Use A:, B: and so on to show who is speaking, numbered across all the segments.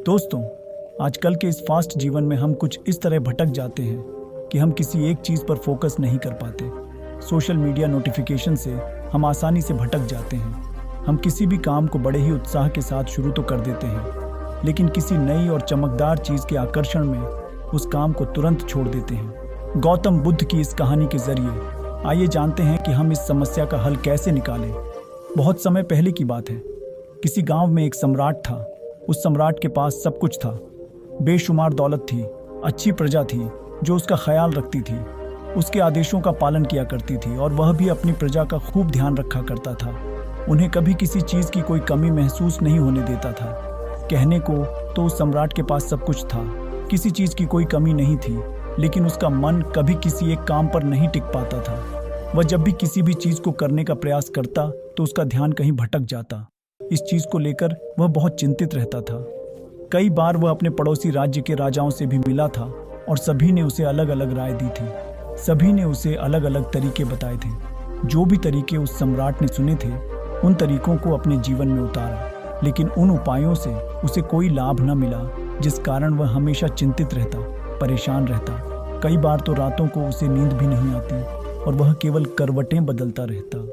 A: दोस्तों, आजकल के इस फास्ट जीवन में हम कुछ इस तरह भटक जाते हैं कि हम किसी एक चीज़ पर फोकस नहीं कर पाते। सोशल मीडिया नोटिफिकेशन से हम आसानी से भटक जाते हैं। हम किसी भी काम को बड़े ही उत्साह के साथ शुरू तो कर देते हैं, लेकिन किसी नई और चमकदार चीज़ के आकर्षण में उस काम को तुरंत छोड़ देते हैं। गौतम बुद्ध की इस कहानी के जरिए आइए जानते हैं कि हम इस समस्या का हल कैसे निकालें। बहुत समय पहले की बात है। किसी गांव में एक सम्राट था। उस सम्राट के पास सब कुछ था। बेशुमार दौलत थी, अच्छी प्रजा थी जो उसका ख्याल रखती थी, उसके आदेशों का पालन किया करती थी और वह भी अपनी प्रजा का खूब ध्यान रखा करता था। उन्हें कभी किसी चीज़ की कोई कमी महसूस नहीं होने देता था। कहने को तो उस सम्राट के पास सब कुछ था, किसी चीज़ की कोई कमी नहीं थी, लेकिन उसका मन कभी किसी एक काम पर नहीं टिक पाता था। वह जब भी किसी भी चीज़ को करने का प्रयास करता तो उसका ध्यान कहीं भटक जाता। इस चीज़ को लेकर वह बहुत चिंतित रहता था। कई बार वह अपने पड़ोसी राज्य के राजाओं से भी मिला था और सभी ने उसे अलग अलग राय दी थी। सभी ने उसे अलग अलग तरीके बताए थे। जो भी तरीके उस सम्राट ने सुने थे, उन तरीकों को अपने जीवन में उतारा, लेकिन उन उपायों से उसे कोई लाभ न मिला, जिस कारण वह हमेशा चिंतित रहता, परेशान रहता। कई बार तो रातों को उसे नींद भी नहीं आती और वह केवल करवटें बदलता रहता।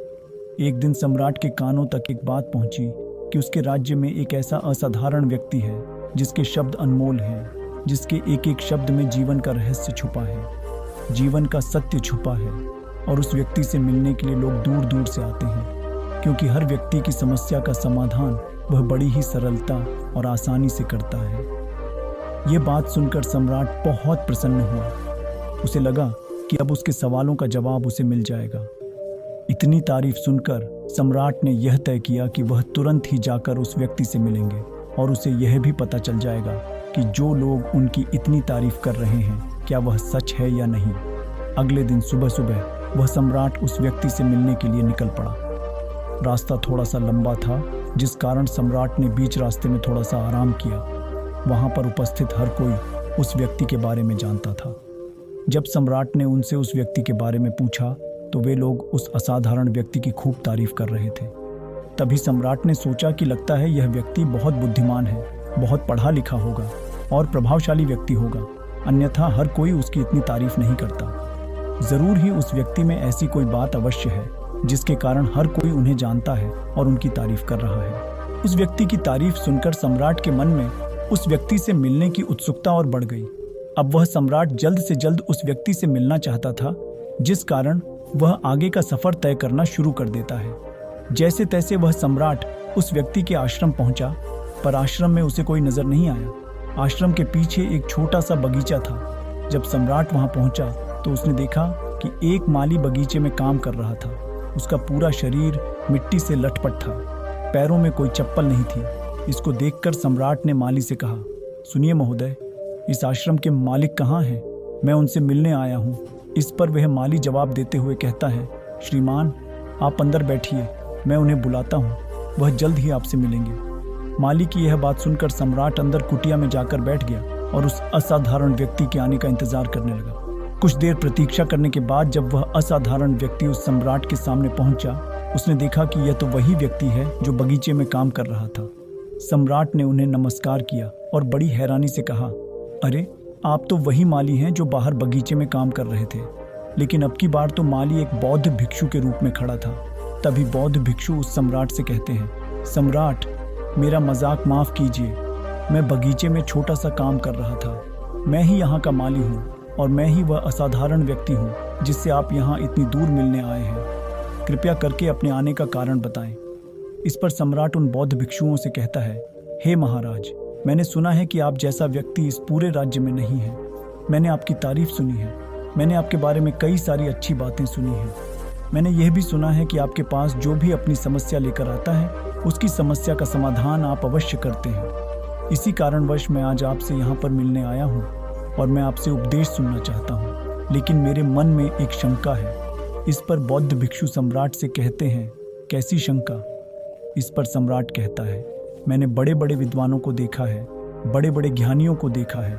A: एक दिन सम्राट के कानों तक एक बात पहुंची कि उसके राज्य में एक ऐसा असाधारण व्यक्ति है जिसके शब्द अनमोल हैं, जिसके एक एक शब्द में जीवन का रहस्य छुपा है, जीवन का सत्य छुपा है। और उस व्यक्ति से मिलने के लिए लोग दूर दूर से आते हैं, क्योंकि हर व्यक्ति की समस्या का समाधान वह बड़ी ही सरलता और आसानी से करता है। ये बात सुनकर सम्राट बहुत प्रसन्न हुआ। उसे लगा कि अब उसके सवालों का जवाब उसे मिल जाएगा। इतनी तारीफ सुनकर सम्राट ने यह तय किया कि वह तुरंत ही जाकर उस व्यक्ति से मिलेंगे और उसे यह भी पता चल जाएगा कि जो लोग उनकी इतनी तारीफ कर रहे हैं, क्या वह सच है या नहीं। अगले दिन सुबह सुबह वह सम्राट उस व्यक्ति से मिलने के लिए निकल पड़ा। रास्ता थोड़ा सा लंबा था, जिस कारण सम्राट ने बीच रास्ते में थोड़ा सा आराम किया। वहाँ पर उपस्थित हर कोई उस व्यक्ति के बारे में जानता था। जब सम्राट ने उनसे उस व्यक्ति के बारे में पूछा तो वे लोग उस असाधारण व्यक्ति की खूब तारीफ कर रहे थे। तभी सम्राट ने सोचा कि लगता है यह व्यक्ति बहुत बुद्धिमान है, बहुत पढ़ा लिखा होगा और प्रभावशाली व्यक्ति होगा, अन्यथा हर कोई उसकी इतनी तारीफ नहीं करता। जरूर ही उस व्यक्ति में ऐसी कोई बात अवश्य है जिसके कारण हर कोई उन्हें जानता है और उनकी तारीफ कर रहा है। उस व्यक्ति की तारीफ सुनकर सम्राट के मन में उस व्यक्ति से मिलने की उत्सुकता और बढ़ गई। अब वह सम्राट जल्द से जल्द उस व्यक्ति से मिलना चाहता था, जिस कारण वह आगे का सफर तय करना शुरू कर देता है। जैसे तैसे वह सम्राट उस व्यक्ति के आश्रम पहुंचा, पर आश्रम में उसे कोई नजर नहीं आया। आश्रम के पीछे एक छोटा सा बगीचा था। जब सम्राट वहां पहुंचा तो उसने देखा कि एक माली बगीचे में काम कर रहा था। उसका पूरा शरीर मिट्टी से लटपट था, पैरों में कोई चप्पल नहीं थी। इसको देखकर सम्राट ने माली से कहा, सुनिए महोदय, इस आश्रम के मालिक कहाँ हैं? मैं उनसे मिलने आया हूँ। इस पर वह माली जवाब देते हुए कहता है, श्रीमान आप अंदर बैठिए, मैं उन्हें बुलाता हूँ, वह जल्द ही आपसे मिलेंगे। माली की यह बात सुनकर सम्राट अंदर कुटिया में जाकर बैठ गया और उस असाधारण व्यक्ति के आने का इंतजार करने लगा। कुछ देर प्रतीक्षा करने के बाद जब वह असाधारण व्यक्ति उस सम्राट के सामने पहुंचा, उसने देखा कि यह तो वही व्यक्ति है जो बगीचे में काम कर रहा था। सम्राट ने उन्हें नमस्कार किया और बड़ी हैरानी से कहा, अरे आप तो वही माली हैं जो बाहर बगीचे में काम कर रहे थे। लेकिन अब की बार तो माली एक बौद्ध भिक्षु के रूप में खड़ा था। तभी बौद्ध भिक्षु उस सम्राट से कहते हैं, सम्राट मेरा मजाक माफ कीजिए, मैं बगीचे में छोटा सा काम कर रहा था। मैं ही यहाँ का माली हूँ और मैं ही वह असाधारण व्यक्ति हूँ जिससे आप यहाँ इतनी दूर मिलने आए हैं। कृपया करके अपने आने का कारण बताएं। इस पर सम्राट उन बौद्ध भिक्षुओं से कहता है, हे महाराज, मैंने सुना है कि आप जैसा व्यक्ति इस पूरे राज्य में नहीं है। मैंने आपकी तारीफ सुनी है। मैंने आपके बारे में कई सारी अच्छी बातें सुनी हैं। मैंने यह भी सुना है कि आपके पास जो भी अपनी समस्या लेकर आता है, उसकी समस्या का समाधान आप अवश्य करते हैं। इसी कारणवश मैं आज आपसे यहाँ पर मिलने आया हूँ और मैं आपसे उपदेश सुनना चाहता हूँ, लेकिन मेरे मन में एक शंका है। इस पर बौद्ध भिक्षु सम्राट से कहते हैं, कैसी शंका? इस पर सम्राट कहता है, मैंने बड़े बड़े विद्वानों को देखा है, बड़े बड़े ज्ञानियों को देखा है।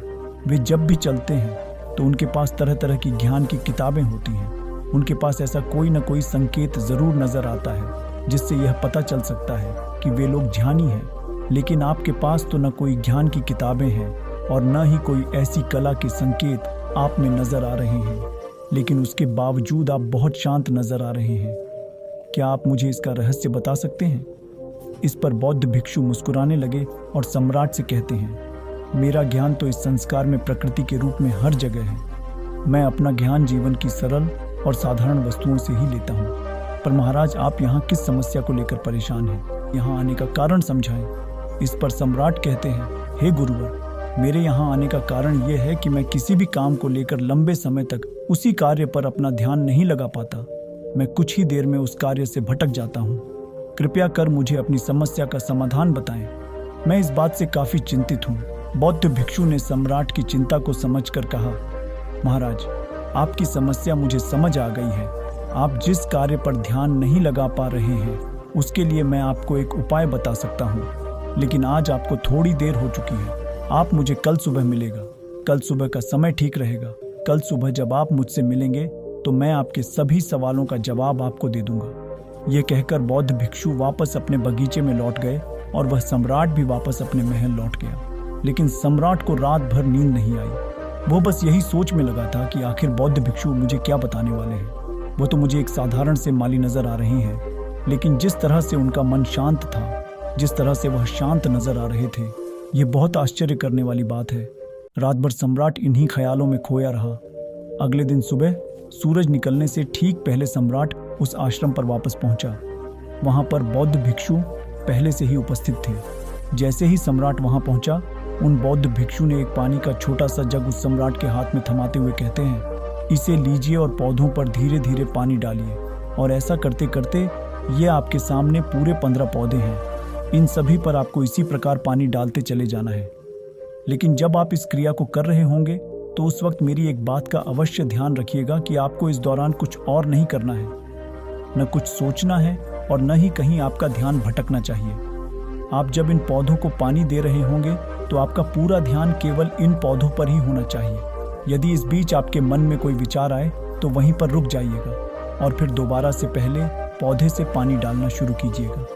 A: वे जब भी चलते हैं तो उनके पास तरह तरह की ज्ञान की किताबें होती हैं। उनके पास ऐसा कोई न कोई संकेत जरूर नजर आता है जिससे यह पता चल सकता है कि वे लोग ज्ञानी हैं। लेकिन आपके पास तो न कोई ज्ञान की किताबें हैं और न ही कोई ऐसी कला के संकेत आप में नजर आ रहे हैं, लेकिन उसके बावजूद आप बहुत शांत नजर आ रहे हैं। क्या आप मुझे इसका रहस्य बता सकते हैं? इस पर बौद्ध भिक्षु मुस्कुराने लगे और सम्राट से कहते हैं, मेरा ज्ञान तो इस संस्कार में प्रकृति के रूप में हर जगह है। मैं अपना ज्ञान जीवन की सरल और साधारण वस्तुओं से ही लेता हूँ। पर महाराज, आप यहाँ किस समस्या को लेकर परेशान हैं? यहाँ आने का कारण समझाएं। इस पर सम्राट कहते हैं, हे गुरुवर, मेरे यहाँ आने का कारण यह है कि मैं किसी भी काम को लेकर लंबे समय तक उसी कार्य पर अपना ध्यान नहीं लगा पाता। मैं कुछ ही देर में उस कार्य से भटक जाता हूँ। कृपया कर मुझे अपनी समस्या का समाधान बताएं। मैं इस बात से काफी चिंतित हूँ। बौद्ध भिक्षु ने सम्राट की चिंता को समझकर कहा, महाराज, आपकी समस्या मुझे समझ आ गई है। आप जिस कार्य पर ध्यान नहीं लगा पा रहे हैं उसके लिए मैं आपको एक उपाय बता सकता हूँ, लेकिन आज आपको थोड़ी देर हो चुकी है। आप मुझे कल सुबह मिलेगा। कल सुबह का समय ठीक रहेगा। कल सुबह जब आप मुझसे मिलेंगे तो मैं आपके सभी सवालों का जवाब आपको दे दूंगा। ये कहकर बौद्ध भिक्षु वापस अपने बगीचे में लौट गए और वह सम्राट भी वापस अपने महल लौट गया। लेकिन सम्राट को रात भर नींद नहीं आई। वो बस यही सोच में लगा था कि आखिर बौद्ध भिक्षु मुझे क्या बताने वाले हैं। वो तो मुझे एक साधारण से माली नजर आ रहे हैं, लेकिन जिस तरह से उनका मन शांत था, जिस तरह से वह शांत नजर आ रहे थे, ये बहुत आश्चर्य करने वाली बात है। रात भर सम्राट इन्हीं ख्यालों में खोया रहा। अगले दिन सुबह सूरज निकलने से ठीक पहले सम्राट उस आश्रम पर वापस पहुंचा। वहां पर बौद्ध भिक्षु पहले से ही उपस्थित थे। जैसे ही सम्राट वहां पहुंचा, उन बौद्ध भिक्षु ने एक पानी का छोटा सा जग उस सम्राट के हाथ में थमाते हुए कहते हैं, इसे लीजिए और पौधों पर धीरे धीरे पानी डालिए। और ऐसा करते करते ये आपके सामने पूरे 15 पौधे हैं। इन सभी पर आपको इसी प्रकार पानी डालते चले जाना है। लेकिन जब आप इस क्रिया को कर रहे होंगे तो उस वक्त मेरी एक बात का अवश्य ध्यान रखिएगा कि आपको इस दौरान कुछ और नहीं करना है, न कुछ सोचना है और न ही कहीं आपका ध्यान भटकना चाहिए। आप जब इन पौधों को पानी दे रहे होंगे तो आपका पूरा ध्यान केवल इन पौधों पर ही होना चाहिए। यदि इस बीच आपके मन में कोई विचार आए तो वहीं पर रुक जाइएगा और फिर दोबारा से पहले पौधे से पानी डालना शुरू कीजिएगा।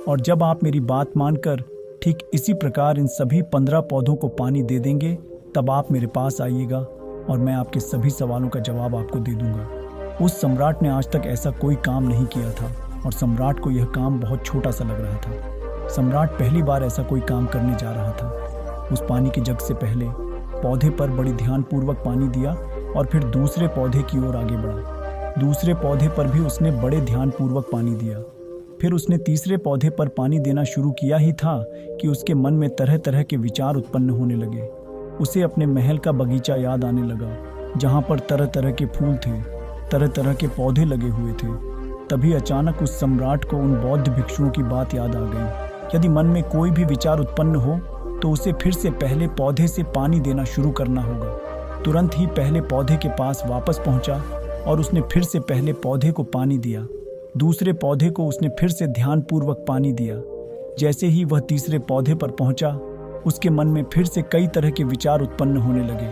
A: और जब आप मेरी बात मानकर ठीक इसी प्रकार इन सभी 15 पौधों को पानी दे देंगे, तब आप मेरे पास आइएगा और मैं आपके सभी सवालों का जवाब आपको दे दूंगा। उस सम्राट ने आज तक ऐसा कोई काम नहीं किया था और सम्राट को यह काम बहुत छोटा सा लग रहा था। सम्राट पहली बार ऐसा कोई काम करने जा रहा था। उस पानी के जग से पहले पौधे पर बड़ी ध्यानपूर्वक पानी दिया और फिर दूसरे पौधे की ओर आगे बढ़ा। दूसरे पौधे पर भी उसने बड़े ध्यानपूर्वक पानी दिया। फिर उसने तीसरे पौधे पर पानी देना शुरू किया ही था कि उसके मन में तरह तरह के विचार उत्पन्न होने लगे। उसे अपने महल का बगीचा याद आने लगा, जहाँ पर तरह तरह के फूल थे, तरह तरह के पौधे लगे हुए थे। तभी अचानक उस सम्राट को उन बौद्ध भिक्षुओं की बात याद आ गई। यदि मन में कोई भी विचार उत्पन्न हो तो उसे फिर से पहले पौधे से पानी देना शुरू करना होगा। तुरंत ही पहले पौधे के पास वापस पहुंचा और उसने फिर से पहले पौधे को पानी दिया। दूसरे पौधे को उसने फिर से ध्यानपूर्वक पानी दिया। जैसे ही वह तीसरे पौधे पर पहुंचा, उसके मन में फिर से कई तरह के विचार उत्पन्न होने लगे।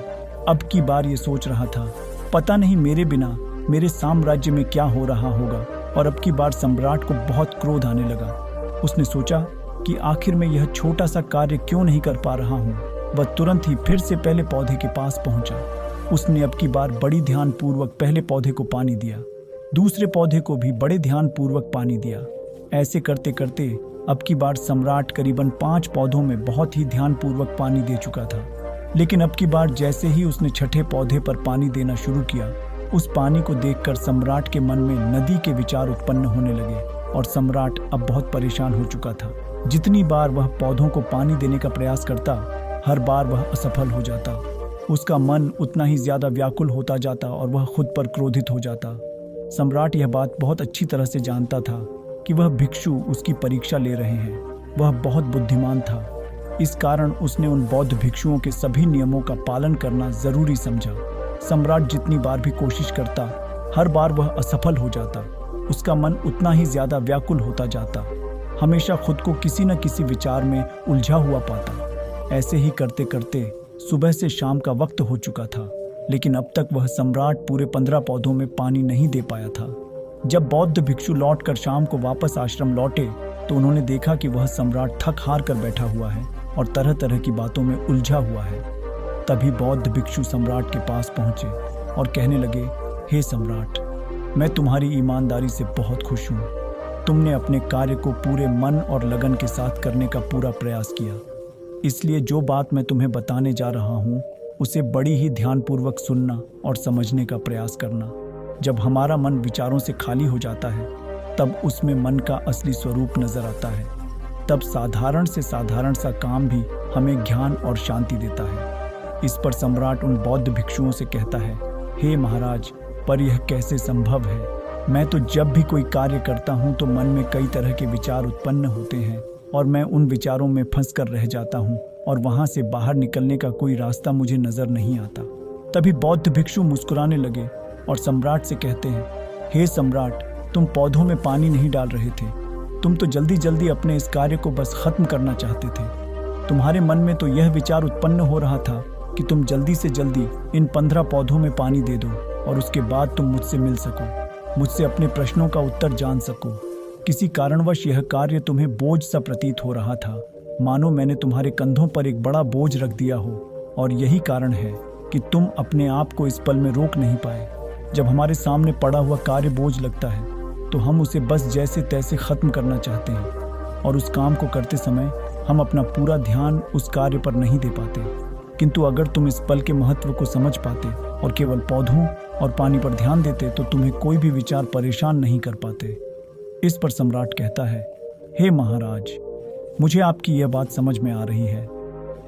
A: अब की बार ये सोच रहा था, पता नहीं मेरे बिना मेरे साम्राज्य में क्या हो रहा होगा। और अब की बार सम्राट को बहुत क्रोध आने लगा। उसने सोचा कि आखिर मैं यह छोटा सा कार्य क्यों नहीं कर पा रहा हूँ। वह तुरंत ही फिर से पहले पौधे के पास पहुंचा। उसने अब की बार बड़ी ध्यानपूर्वक पहले पौधे को पानी दिया, दूसरे पौधे को भी बड़े ध्यानपूर्वक पानी दिया। ऐसे करते करते अब की बार सम्राट करीबन 5 पौधों में बहुत ही ध्यानपूर्वक पानी दे चुका था। लेकिन अब की बार जैसे ही उसने छठे पौधे पर पानी देना शुरू किया, उस पानी को देखकर सम्राट के मन में नदी के विचार उत्पन्न होने लगे और सम्राट अब बहुत परेशान हो चुका था। जितनी बार वह पौधों को पानी देने का प्रयास करता, हर बार वह असफल हो जाता। उसका मन उतना ही ज्यादा व्याकुल होता जाता और वह खुद पर क्रोधित हो जाता। सम्राट यह बात बहुत अच्छी तरह से जानता था कि वह भिक्षु उसकी परीक्षा ले रहे हैं। वह बहुत बुद्धिमान था। इस कारण उसने उन बौद्ध भिक्षुओं के सभी नियमों का पालन करना जरूरी समझा। सम्राट जितनी बार भी कोशिश करता, हर बार वह असफल हो जाता। उसका मन उतना ही ज्यादा व्याकुल होता जाता, हमेशा खुद को किसी न किसी विचार में उलझा हुआ पाता। ऐसे ही करते करते सुबह से शाम का वक्त हो चुका था, लेकिन अब तक वह सम्राट पूरे 15 पौधों में पानी नहीं दे पाया था। जब बौद्ध भिक्षु लौटकर शाम को वापस आश्रम लौटे तो उन्होंने देखा कि वह सम्राट थक हार कर बैठा हुआ है और तरह तरह की बातों में उलझा हुआ है। तभी बौद्ध भिक्षु सम्राट के पास पहुंचे और कहने लगे, हे सम्राट, मैं तुम्हारी ईमानदारी से बहुत खुश हूँ। तुमने अपने कार्य को पूरे मन और लगन के साथ करने का पूरा प्रयास किया, इसलिए जो बात मैं तुम्हें बताने जा रहा हूँ उसे बड़ी ही ध्यानपूर्वक सुनना और समझने का प्रयास करना। जब हमारा मन विचारों से खाली हो जाता है तब उसमें मन का असली स्वरूप नजर आता है। तब साधारण से साधारण सा काम भी हमें ज्ञान और शांति देता है। इस पर सम्राट उन बौद्ध भिक्षुओं से कहता है, हे महाराज, पर यह कैसे संभव है? मैं तो जब भी कोई कार्य करता हूँ तो मन में कई तरह के विचार उत्पन्न होते हैं और मैं उन विचारों में फंस कर रह जाता हूँ और वहाँ से बाहर निकलने का कोई रास्ता मुझे नजर नहीं आता। तभी बौद्ध भिक्षु मुस्कुराने लगे और सम्राट से कहते हैं, हे सम्राट, तुम पौधों में पानी नहीं डाल रहे थे, तुम तो जल्दी जल्दी अपने इस कार्य को बस खत्म करना चाहते थे। तुम्हारे मन में तो यह विचार उत्पन्न हो रहा था कि तुम जल्दी से जल्दी इन 15 पौधों में पानी दे दो और उसके बाद तुम मुझसे मिल सको, मुझसे अपने प्रश्नों का उत्तर जान सको। किसी कारणवश यह कार्य तुम्हें बोझ सा प्रतीत हो रहा था, मानो मैंने तुम्हारे कंधों पर एक बड़ा बोझ रख दिया हो, और यही कारण है कि तुम अपने आप को इस पल में रोक नहीं पाए। जब हमारे सामने पड़ा हुआ कार्य बोझ लगता है तो हम उसे बस जैसे तैसे खत्म करना चाहते हैं और उस काम को करते समय हम अपना पूरा ध्यान उस कार्य पर नहीं दे पाते। किंतु अगर तुम इस पल के महत्व को समझ पाते और केवल पौधों और पानी पर ध्यान देते तो तुम्हें कोई भी विचार परेशान नहीं कर पाते। इस पर सम्राट कहता है, हे महाराज, मुझे आपकी यह बात समझ में आ रही है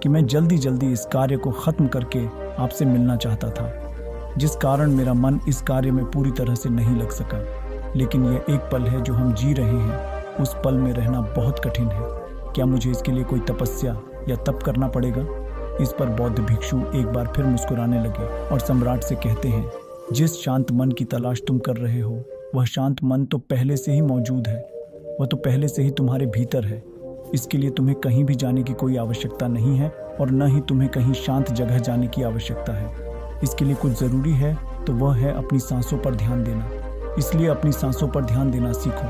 A: कि मैं जल्दी जल्दी इस कार्य को खत्म करके आपसे मिलना चाहता था, जिस कारण मेरा मन इस कार्य में पूरी तरह से नहीं लग सका। लेकिन यह एक पल है जो हम जी रहे हैं, उस पल में रहना बहुत कठिन है। क्या मुझे इसके लिए कोई तपस्या या तप करना पड़ेगा? इस पर बौद्ध भिक्षु एक बार फिर मुस्कुराने लगे और सम्राट से कहते हैं, जिस शांत मन की तलाश तुम कर रहे हो वह शांत मन तो पहले से ही मौजूद है, वह तो पहले से ही तुम्हारे भीतर है। इसके लिए तुम्हें कहीं भी जाने की कोई आवश्यकता नहीं है और न ही तुम्हें कहीं शांत जगह जाने की आवश्यकता है। इसके लिए कुछ ज़रूरी है तो वह है अपनी सांसों पर ध्यान देना। इसलिए अपनी सांसों पर ध्यान देना सीखो।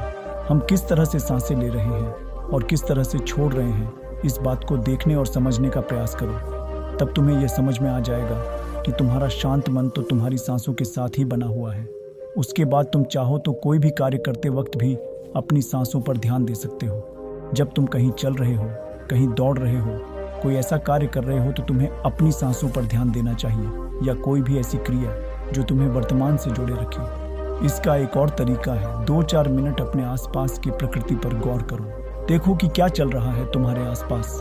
A: हम किस तरह से सांसें ले रहे हैं और किस तरह से छोड़ रहे हैं, इस बात को देखने और समझने का प्रयास करो। तब तुम्हें यह समझ में आ जाएगा कि तुम्हारा शांत मन तो तुम्हारी सांसों के साथ ही बना हुआ है। उसके बाद तुम चाहो तो कोई भी कार्य करते वक्त भी अपनी सांसों पर ध्यान दे सकते हो। जब तुम कहीं चल रहे हो, कहीं दौड़ रहे हो, कोई ऐसा कार्य कर रहे हो तो तुम्हें अपनी सांसों पर ध्यान देना चाहिए, या कोई भी ऐसी क्रिया जो तुम्हें वर्तमान से जोड़े रखे। इसका एक और तरीका है, 2-4 मिनट अपने आसपास की प्रकृति पर गौर करो। देखो कि क्या चल रहा है तुम्हारे आसपास।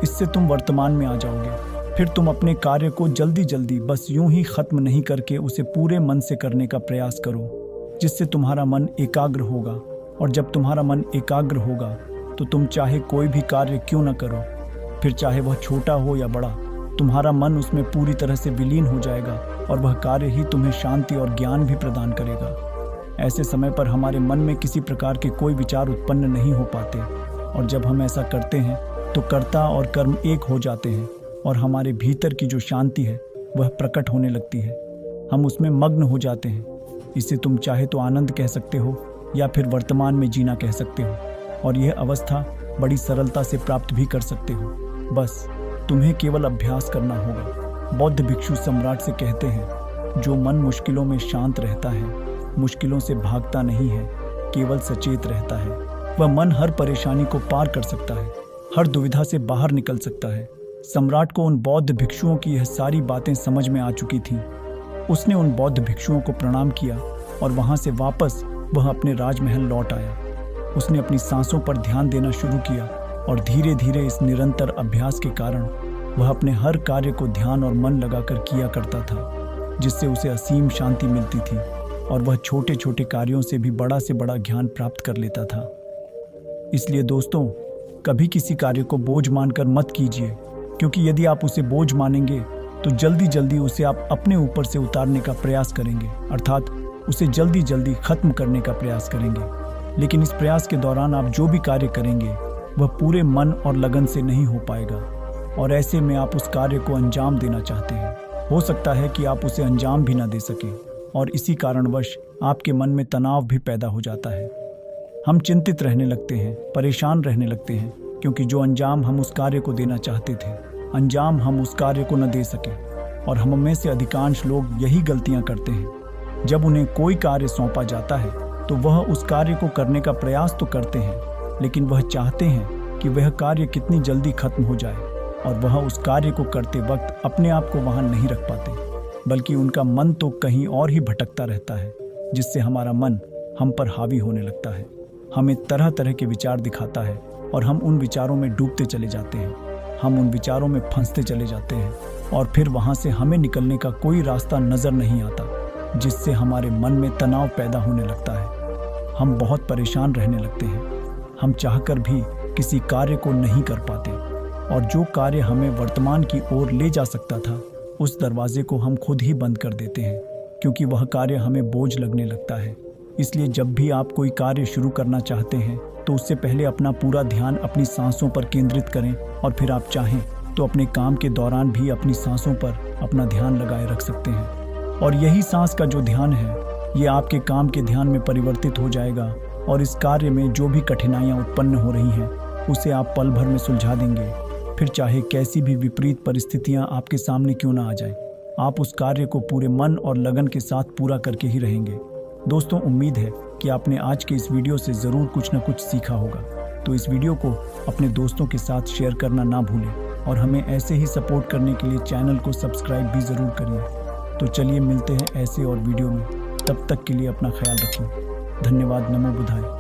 A: इससे तुम वर्तमान में आ जाओगे। फिर तुम अपने कार्य को जल्दी जल्दी बस यूं ही खत्म नहीं करके उसे पूरे मन से करने का प्रयास करो, जिससे तुम्हारा मन एकाग्र होगा। और जब तुम्हारा मन एकाग्र होगा तो तुम चाहे कोई भी कार्य क्यों न करो, फिर चाहे वह छोटा हो या बड़ा, तुम्हारा मन उसमें पूरी तरह से विलीन हो जाएगा और वह कार्य ही तुम्हें शांति और ज्ञान भी प्रदान करेगा। ऐसे समय पर हमारे मन में किसी प्रकार के कोई विचार उत्पन्न नहीं हो पाते, और जब हम ऐसा करते हैं तो कर्ता और कर्म एक हो जाते हैं और हमारे भीतर की जो शांति है वह प्रकट होने लगती है। हम उसमें मग्न हो जाते हैं। इसे तुम चाहे तो आनंद कह सकते हो या फिर वर्तमान में जीना कह सकते हो, और यह अवस्था बड़ी सरलता से प्राप्त भी कर सकते हो। बस तुम्हें केवल अभ्यास करना होगा। बौद्ध भिक्षु सम्राट से कहते हैं, जो मन मुश्किलों में शांत रहता है, मुश्किलों से भागता नहीं है, केवल सचेत रहता है, वह मन हर परेशानी को पार कर सकता है, हर दुविधा से बाहर निकल सकता है। सम्राट को उन बौद्ध भिक्षुओं की यह सारी बातें समझ में आ चुकी थीं। उसने उन बौद्ध भिक्षुओं को प्रणाम किया और वहां से वापस वह अपने राजमहल लौट आया। उसने अपनी सांसों पर ध्यान देना शुरू किया और धीरे धीरे इस निरंतर अभ्यास के कारण वह अपने हर कार्य को ध्यान और मन लगाकर किया करता था, जिससे उसे असीम शांति मिलती थी और वह छोटे छोटे कार्यों से भी बड़ा से बड़ा ज्ञान प्राप्त कर लेता था। इसलिए दोस्तों, कभी किसी कार्य को बोझ मानकर मत कीजिए, क्योंकि यदि आप उसे बोझ मानेंगे तो जल्दी जल्दी उसे आप अपने ऊपर से उतारने का प्रयास करेंगे, अर्थात उसे जल्दी जल्दी खत्म करने का प्रयास करेंगे। लेकिन इस प्रयास के दौरान आप जो भी कार्य करेंगे वह पूरे मन और लगन से नहीं हो पाएगा, और ऐसे में आप उस कार्य को अंजाम देना चाहते हैं। हो सकता है कि आप उसे अंजाम भी ना दे सकें, और इसी कारणवश आपके मन में तनाव भी पैदा हो जाता है। हम चिंतित रहने लगते हैं, परेशान रहने लगते हैं, क्योंकि जो अंजाम हम उस कार्य को देना चाहते थे, अंजाम हम उस कार्य को न दे सके। और हम में से अधिकांश लोग यही गलतियां करते हैं। जब उन्हें कोई कार्य सौंपा जाता है तो वह उस कार्य को करने का प्रयास तो करते हैं, लेकिन वह चाहते हैं कि वह कार्य कितनी जल्दी खत्म हो जाए, और वह उस कार्य को करते वक्त अपने आप को वहां नहीं रख पाते, बल्कि उनका मन तो कहीं और ही भटकता रहता है, जिससे हमारा मन हम पर हावी होने लगता है, हमें तरह तरह के विचार दिखाता है और हम उन विचारों में डूबते चले जाते हैं, हम उन विचारों में फंसते चले जाते हैं, और फिर वहां से हमें निकलने का कोई रास्ता नजर नहीं आता, जिससे हमारे मन में तनाव पैदा होने लगता है। हम बहुत परेशान रहने लगते हैं, हम चाहकर भी किसी कार्य को नहीं कर पाते, और जो कार्य हमें वर्तमान की ओर ले जा सकता था, उस दरवाजे को हम खुद ही बंद कर देते हैं, क्योंकि वह कार्य हमें बोझ लगने लगता है। इसलिए जब भी आप कोई कार्य शुरू करना चाहते हैं तो उससे पहले अपना पूरा ध्यान अपनी सांसों पर केंद्रित करें, और फिर आप चाहें तो अपने काम के दौरान भी अपनी सांसों पर अपना ध्यान लगाए रख सकते हैं। और यही सांस का जो ध्यान है, ये आपके काम के ध्यान में परिवर्तित हो जाएगा, और इस कार्य में जो भी कठिनाइयाँ उत्पन्न हो रही हैं उसे आप पल भर में सुलझा देंगे। फिर चाहे कैसी भी विपरीत परिस्थितियाँ आपके सामने क्यों ना आ जाएं, आप उस कार्य को पूरे मन और लगन के साथ पूरा करके ही रहेंगे। दोस्तों, उम्मीद है कि आपने आज के इस वीडियो से ज़रूर कुछ न कुछ सीखा होगा। तो इस वीडियो को अपने दोस्तों के साथ शेयर करना ना भूलें, और हमें ऐसे ही सपोर्ट करने के लिए चैनल को सब्सक्राइब भी ज़रूर करिए। तो चलिए मिलते हैं ऐसे और वीडियो में, तब तक के लिए अपना ख्याल रखें। धन्यवाद। नमो बुद्धाय।